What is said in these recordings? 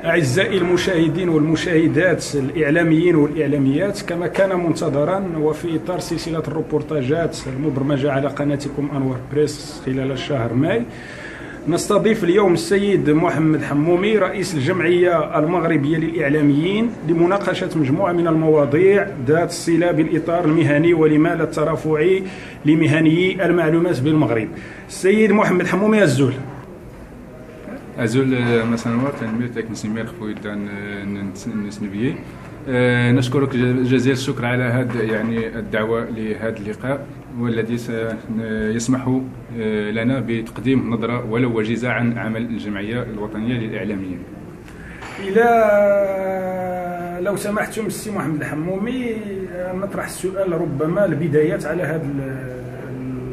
أعزائي المشاهدين والمشاهدات الإعلاميين والإعلاميات، كما كان منتظرا وفي إطار سلسلة الروبورتاجات المبرمجة على قناتكم أنوار بريس خلال الشهر ماي، نستضيف اليوم السيد محمد حمومي رئيس الجمعية المغربية للإعلاميين لمناقشة مجموعة من المواضيع ذات الصلة بالإطار المهني ولمال الترافعي لمهنيي المعلومات بالمغرب. السيد محمد حمومي الزول أزول مسانوار تنميرتك نسمير خويدان نسمي بيه. نشكرك جزيل الشكر على هذا يعني الدعوة لهذا اللقاء، والذي سيسمح لنا بتقديم نظرة ولو وجيزة عن عمل الجمعية الوطنية للإعلاميين. لو سمحتم السي محمد الحمومي، نطرح السؤال ربما البدايات على هذه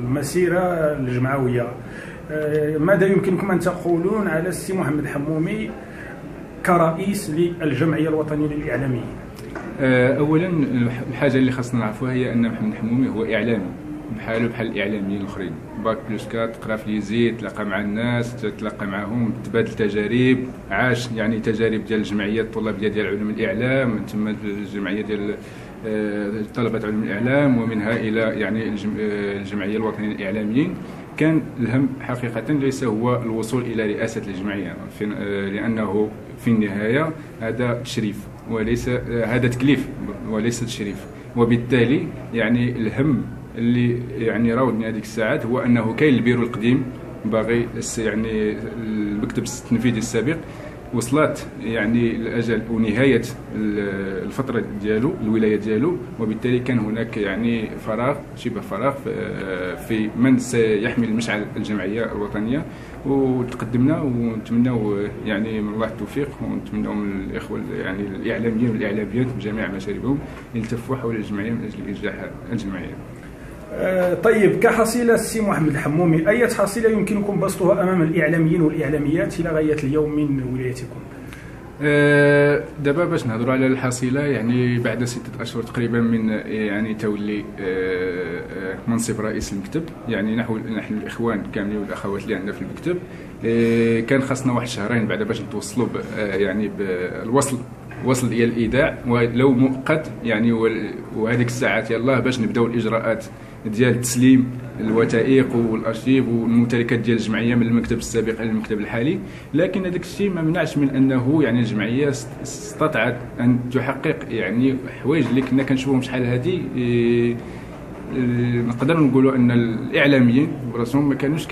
المسيرة الجمعوية. ماذا يمكنكم أن تقولون على السي محمد الحمومي كرئيس للجمعية الوطنية للإعلاميين؟ أولا الحاجة اللي خاصنا نعرفوها هي أن محمد الحمومي هو إعلامي بحاله بحال الإعلاميين الآخرين، باك بلس 4، تقرا في ليزيد، تلاقى مع الناس، تلاقى معهم، تبادل تجارب، عاش يعني تجارب ديال الجمعية الطلابية ديال علوم الإعلام، ثم الجمعية ديال طلبة علوم الإعلام، ومنها إلى يعني الجمعية الوطنية للإعلاميين. كان الهم حقيقة ليس هو الوصول إلى رئاسة الجمعية، لأنه في النهاية هذا تشريف وليس هذا تكليف وليس تشريف، وبالتالي يعني الهم اللي يعني راودني هذيك الساعات هو أنه كاين البيرو القديم باغي يعني المكتب التنفيذي السابق وصلت يعني الأجل ونهاية الفترة ديالو الولاية ديالو، وبالتالي كان هناك يعني فراغ شبه فراغ في من سيحمل مشعل الجمعية الوطنية. وتقدمنا ونتمنوا يعني من الله التوفيق، ونتمنوا من الإخوة يعني الإعلاميين والإعلاميات بجميع مشاربهم يلتفوا حول الجمعية من أجل إنجاح الجمعية. طيب، كحصيلة السي محمد الحمومي، أي حصيلة يمكنكم بسطها أمام الإعلاميين والإعلاميات إلى غاية اليوم من ولايتكم؟ دابا باش نهضروا على الحصيلة، يعني بعد 6 أشهر تقريبا من يعني تولي منصب رئيس المكتب، يعني نحن الإخوان كاملين والأخوات اللي عندنا في المكتب كان خاصنا واحد شهرين بعد باش نتوصلوا يعني بالوصل ديال الإيداع ولو مؤقت يعني، وهذيك الساعات يلاه باش نبداو الإجراءات ديال تسليم الوثائق والارشيف والممتلكات ديال الجمعيه من المكتب السابق الى المكتب الحالي. لكن هذاك الشيء ما منعش من انه يعني الجمعيه استطاعت ان تحقق يعني حوايج اللي كنا كنشوفهم شحال هذه. نقدر نقولوا ان الاعلاميين براسهم ما كانوش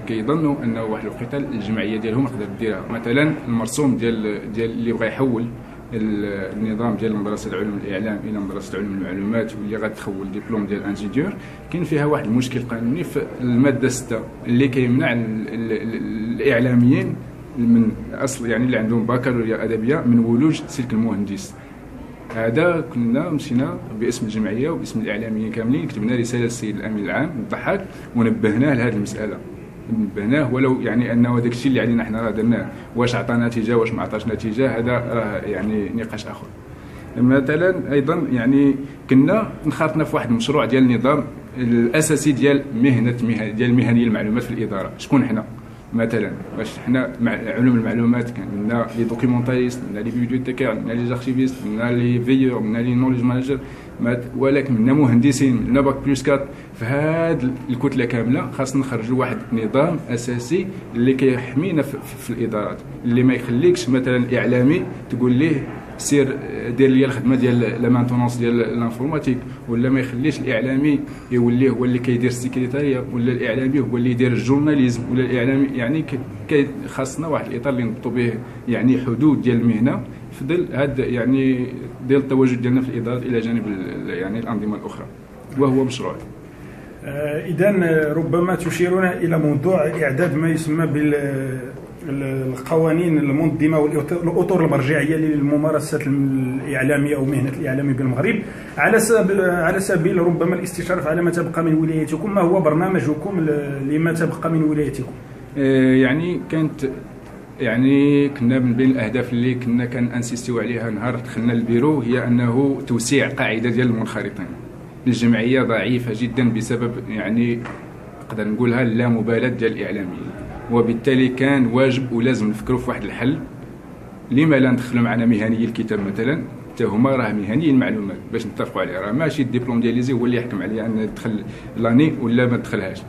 كيظنوا انه واحد الوقيته الجمعيه ديالهم تقدر ديرها. مثلا المرسوم ديال اللي بغى يحول النظام ديال مدرسه علوم الاعلام الى مدرسه علوم المعلومات واللي غتخول دبلوم ديال انجينيور، كاين فيها واحد المشكل قانوني في الماده 6 اللي كيمنع الاعلاميين من اصل يعني اللي عندهم بكالوريا ادبيه من ولوج سلك المهندس. هذا كنا مشينا باسم الجمعيه وباسم الاعلاميين كاملين كتبنا رساله للسيد الامين العام الضحاك ونبهناه لهذه المساله، نبهناه ولو يعني انه داك الشيء اللي علينا حنا راه درناه، واش عطى نتيجه واش ما عطاش نتيجه هذا يعني نقاش اخر. مثلا ايضا يعني كنا انخرطنا في واحد المشروع ديال النظام الاساسي ديال ديال مهنيه المعلومات في الاداره. شكون حنا؟ مثلا واش حنا علوم المعلومات كنا لي دوكيومونتاليست، كنا لي بيبليوتيكير، كنا لي زارشيفيست، كنا لي فيور، كنا لي نوليج مانجر، ولكن كنا مهندسين، كنا باك بلس 4. في هذه الكتله كامله خاصنا نخرجوا واحد النظام اساسي اللي كيحمينا في الادارات، اللي ما يخليكش مثلا الاعلامي تقول ليه سير دير لي الخدمه ديال لا مانتونونس ديال الانفورماتيك، ولا ما يخليش الاعلامي يولي هو اللي كيدير السكرتاريه، ولا الاعلامي هو اللي يدير الجورناليزم، ولا الاعلامي يعني خاصنا واحد الاطار اللي نضبطوا به يعني حدود ديال المهنه في ظل هذا يعني ديال التواجد ديالنا في الاداره الى جانب يعني الانظمه الاخرى، وهو مشروع. إذن ربما تشيرون إلى موضوع إعداد ما يسمى بالقوانين المنظمة والأطر المرجعية للممارسة الإعلامية أو مهنة الإعلامي بالمغرب، على سبيل ربما الاستشراف على ما تبقى من ولايتكم. ما هو برنامجكم لما تبقى من ولايتكم؟ يعني كنا من بين الأهداف اللي كنا كنسيستيو عليها نهار دخلنا البيرو هي أنه توسيع قاعدة ديال المنخرطين. الجمعية ضعيفة جدا بسبب يعني نقدر نقولها اللامبالاة ديال الإعلاميين، وبالتالي كان واجب ولازم نفكروا في واحد الحل لما لا ندخلوا معنا مهنيي الكتاب مثلا، حتى هما راه مهنيي المعلومات باش نتفقوا عليه، راه ماشي الدبلوم ديال ليزي هو اللي يحكم عليا ان ندخل لاني ولا ما ندخلهاش.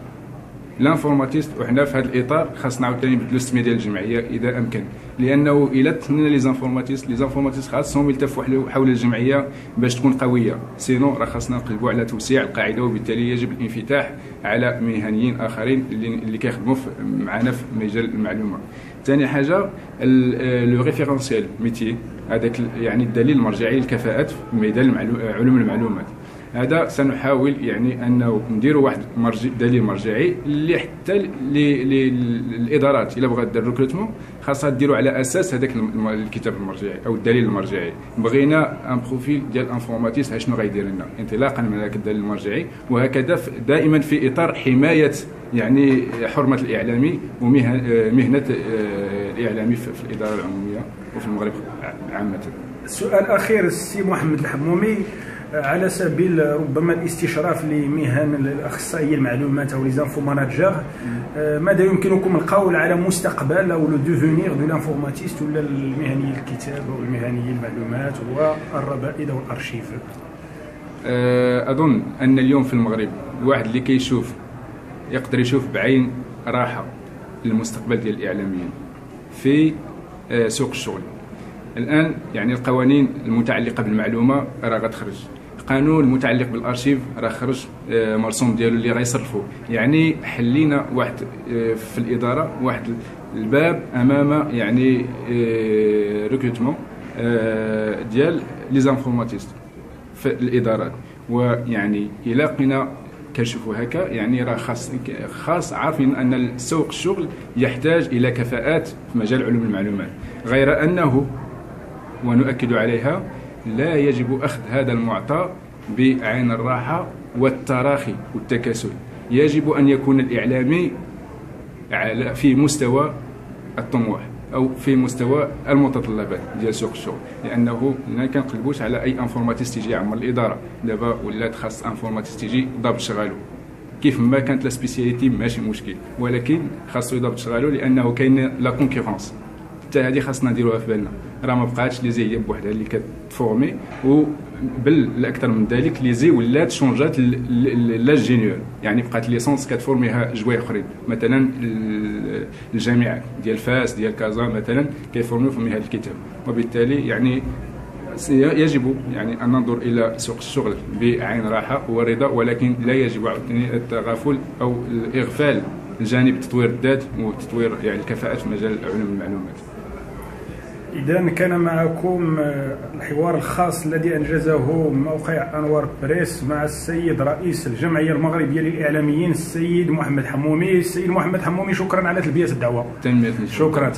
لانفورماتيست وحنا في هذا الاطار خاصنا عاوتاني نبدلوا السميه ديال الجمعيه اذا امكن، لانه الا تخلينا لي زانفورماتيست خاصهم يلتفوا حول الجمعيه باش تكون قويه، سينو راه خاصنا نقلبوا على توسيع القاعده، وبالتالي يجب الانفتاح على مهنيين اخرين اللي كيخدموا معنا في مجال المعلومه. ثاني حاجه لو ريفيرونسيال ميتي، هذاك يعني الدليل المرجعي للكفاءات في ميدان علوم المعلومات. هذا سنحاول يعني انه نديروا واحد دليل مرجعي اللي حتى الادارات الا بغات دير ريكروتمون خاصها ديروا على اساس هذاك الكتاب المرجعي او الدليل المرجعي. بغينا ان بروفيل ديال انفورماتيست شنو غيدير لنا انطلاقا من هذاك الدليل المرجعي، وهكذا دائما في اطار حمايه يعني حرمه الاعلامي ومهنه الاعلامي في الاداره العموميه وفي المغرب عامه. السؤال الاخير السي محمد الحمومي، على سبيل ربما الاستشراف لمهن الاخصائي المعلومات او لي زانفو ماناجر، ماذا يمكنكم القول على مستقبل او لو دوفونيغ دو لانفورماتيست ولا المهني الكتاب او المهني المعلومات والربائد والارشيف؟ اظن ان اليوم في المغرب الواحد اللي كيشوف يقدر يشوف بعين راحه المستقبل ديال الاعلاميين في سوق الشغل. الان يعني القوانين المتعلقه بالمعلومه راه غتخرج، القانون المتعلق بالارشيف راه خرج مرسوم ديالو اللي غيصرفوا، يعني حلينا واحد في الاداره واحد الباب امام يعني ريكروتمون ديال لي زانفورماتيست في الادارات. ويعني الى لقينا كنشوفوا هكا يعني راه خاص عارفين ان سوق الشغل يحتاج الى كفاءات في مجال علوم المعلومات، غير انه ونؤكد عليها لا يجب أخذ هذا المعطى بعين الراحة والتراخي والتكاسل. يجب أن يكون الإعلامي في مستوى الطموح أو في مستوى المتطلبات ديال سوق الشغل، لأنه ما كنقلبوش على أي انفورماتيست يجي يعمر الإدارة. دابا ولات خاص انفورماتيست يجي ضابط شغالو، كيف ما كانت لا سبيسياليتي ماشي مشكل، ولكن خاصو يضبط شغالو لأنه كاين لا كونكورونس. حتى هذه خاصنا نديروها في بالنا، راه ما بقاتش لي زي هي بوحدها اللي كتفورمي، وبل الاكثر من ذلك لي زي ولات شونجات لاجينيور، يعني بقات ليسونس كتفورميها جوايه اخرين. مثلا الجامعات ديال فاس ديال كازا مثلا كيفورميو في هذا الكتاب، وبالتالي يعني يجب يعني ان ننظر الى سوق الشغل بعين راحه ورضا، ولكن لا يجب عاوتاني التغافل او الاغفال الجانب تطوير الذات وتطوير يعني الكفاءات في مجال علوم المعلومات. إذا كان معكم الحوار الخاص الذي أنجزه موقع أنوار بريس مع السيد رئيس الجمعية المغربية للإعلاميين السيد محمد حمومي. السيد محمد حمومي، شكرا على تلبية الدعوة. تنمية. شكرا.